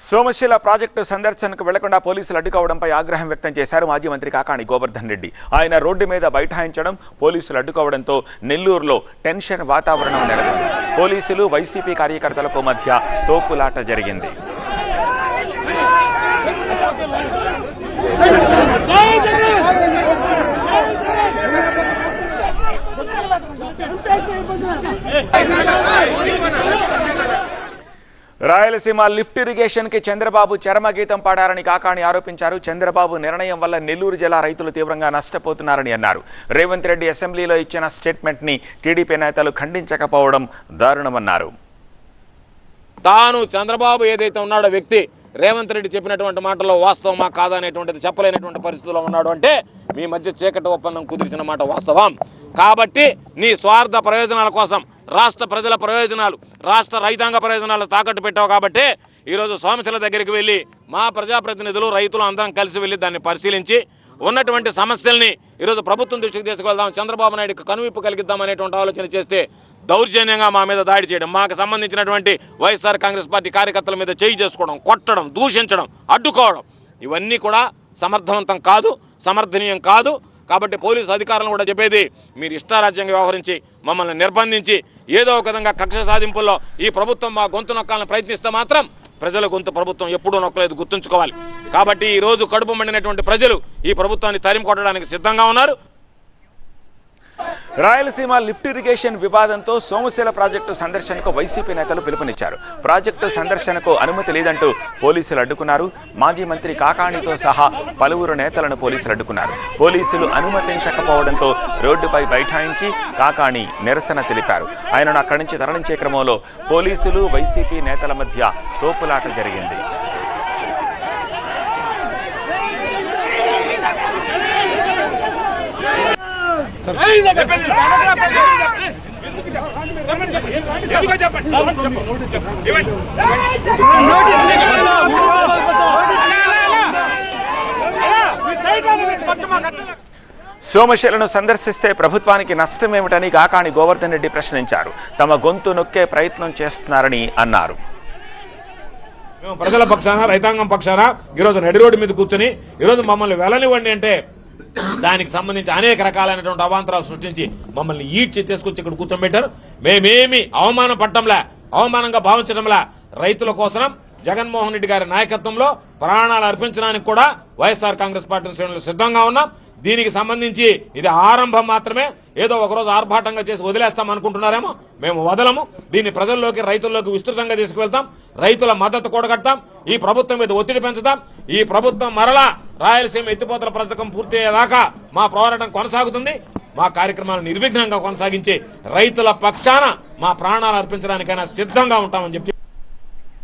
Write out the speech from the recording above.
Somasila project సందర్శనకు వెళ్లకుండా పోలీసులు అడ్డుకోవడంపై ఆగ్రహం వ్యక్తం చేశారు మాజీ మంత్రి కాకాణి గోవర్ధన్ రెడ్డి. ఆయన రోడ్డు మీద బైఠాయించడం, పోలీసులు అడ్డుకోవడంతో నెల్లూరులో టెన్షన్ వాతావరణం నెలకొంది. పోలీసులు వైసీపీ కార్యకర్తలకు మధ్య తోపులాట జరిగింది. రాయలసీమ లిఫ్ట్ ఇరిగేషన్ కి చంద్రబాబు చరమగీతం పాడారని కాకాణి ఆరోపించారు. చంద్రబాబు నిర్ణయం వల్ల నెల్లూరు జిల్లా రైతులు తీవ్రంగా నష్టపోతున్నారని అన్నారు. రేవంత్ రెడ్డి అసెంబ్లీలో ఇచ్చిన స్టేట్మెంట్ ని టీడీపీ నేతలు ఖండించకపోవడం దారుణమన్నారు. తాను చంద్రబాబు ఏదైతే ఉన్నాడో వ్యక్తి రేవంత్ రెడ్డి చెప్పినటువంటి మాటల్లో వాస్తవమా కాదా అనేటువంటిది చెప్పలేనటువంటి పరిస్థితుల్లో ఉన్నాడు అంటే మీ మధ్య చీకటి ఒప్పందం కుదిర్చిన మాట వాస్తవం. కాబట్టి నీ స్వార్థ ప్రయోజనాల కోసం రాష్ట్ర ప్రజల ప్రయోజనాలు, రాష్ట్ర రైతాంగ ప్రయోజనాలు తాకట్టు పెట్టావు. కాబట్టి ఈరోజు సోమశిల దగ్గరికి వెళ్ళి మా ప్రజాప్రతినిధులు రైతులు అందరం కలిసి వెళ్ళి దాన్ని పరిశీలించి ఉన్నటువంటి సమస్యల్ని ఈరోజు ప్రభుత్వం దృష్టికి తీసుకువెళ్దాం, చంద్రబాబు నాయుడుకి కనువిప్పు కలిగిద్దాం అనేటువంటి ఆలోచన చేస్తే దౌర్జన్యంగా మా మీద దాడి చేయడం, మాకు సంబంధించినటువంటి వైఎస్ఆర్ కాంగ్రెస్ పార్టీ కార్యకర్తల మీద చేయి చేసుకోవడం, కొట్టడం, దూషించడం, అడ్డుకోవడం ఇవన్నీ కూడా సమర్థవంతం కాదు, సమర్థనీయం కాదు. కాబట్టి పోలీసు అధికారులను కూడా చెప్పేది, మీరు ఇష్టారాజ్యంగా వ్యవహరించి మమ్మల్ని నిర్బంధించి ఏదో ఒక విధంగా కక్ష సాధింపుల్లో ఈ ప్రభుత్వం మా గొంతు నొక్కాలని ప్రయత్నిస్తే మాత్రం ప్రజల గొంతు ప్రభుత్వం ఎప్పుడూ నొక్కలేదు, గుర్తుంచుకోవాలి. కాబట్టి ఈరోజు కడుపు మండినటువంటి ప్రజలు ఈ ప్రభుత్వాన్ని తరిమి కొట్టడానికి సిద్ధంగా ఉన్నారు. రాయలసీమ లిఫ్ట్ ఇరిగేషన్ వివాదంతో సోమశిల ప్రాజెక్టు సందర్శనకు వైసీపీ నేతలు పిలుపునిచ్చారు. ప్రాజెక్టు సందర్శనకు అనుమతి లేదంటూ పోలీసులు అడ్డుకున్నారు. మాజీ మంత్రి కాకాణితో సహా పలువురు నేతలను పోలీసులు అడ్డుకున్నారు. పోలీసులు అనుమతించకపోవడంతో రోడ్డుపై బైఠాయించి కాకాణి నిరసన తెలిపారు. ఆయనను అక్కడి నుంచి తరలించే క్రమంలో పోలీసులు వైసీపీ నేతల మధ్య తోపులాట జరిగింది. సోమశిలను సందర్శిస్తే ప్రభుత్వానికి నష్టమేమిటని కాకాణి గోవర్ధన్ రెడ్డి ప్రశ్నించారు. తమ గొంతు నొక్కే ప్రయత్నం చేస్తున్నారని అన్నారు. ప్రజల పక్షాన, రైతాంగం పక్షాన ఈరోజు నడి రోడ్డు మీద కూర్చొని ఈరోజు మమ్మల్ని వెళ్ళనివ్వండి అంటే దానికి సంబంధించి అనేక రకాలైనటువంటి అవాంతరాలు సృష్టించి మమ్మల్ని ఈడ్చి తీసుకొచ్చి ఇక్కడ కూర్చోబెట్టారు. మేమేమి అవమానం పట్టంలా, అవమానంగా భావించడంలా రైతుల కోసం జగన్మోహన్ రెడ్డి గారి నాయకత్వంలో ప్రాణాలు అర్పించడానికి కూడా వైఎస్ఆర్ కాంగ్రెస్ పార్టీ శ్రేణులు సిద్ధంగా ఉన్నాం. దీనికి సంబంధించి ఇది ఆరంభం మాత్రమే. ఏదో ఒకరోజు ఆర్భాటంగా చేసి వదిలేస్తాం అనుకుంటున్నారేమో, మేము వదలము. దీన్ని ప్రజల్లోకి, రైతుల్లోకి విస్తృతంగా తీసుకువెళ్తాం. రైతుల మద్దతు కూడగడతాం. ఈ ప్రభుత్వం మీద ఒత్తిడి పెంచుతాం. ఈ ప్రభుత్వం మరలా రాయలసీమ ఎత్తిపోతల పథకం పూర్తి అయ్యేదాకా మా పోరాటం కొనసాగుతుంది. మా కార్యక్రమాలను నిర్విఘ్నంగా కొనసాగించి రైతుల పక్షాన మా ప్రాణాలు అర్పించడానికైనా సిద్ధంగా ఉంటామని చెప్పి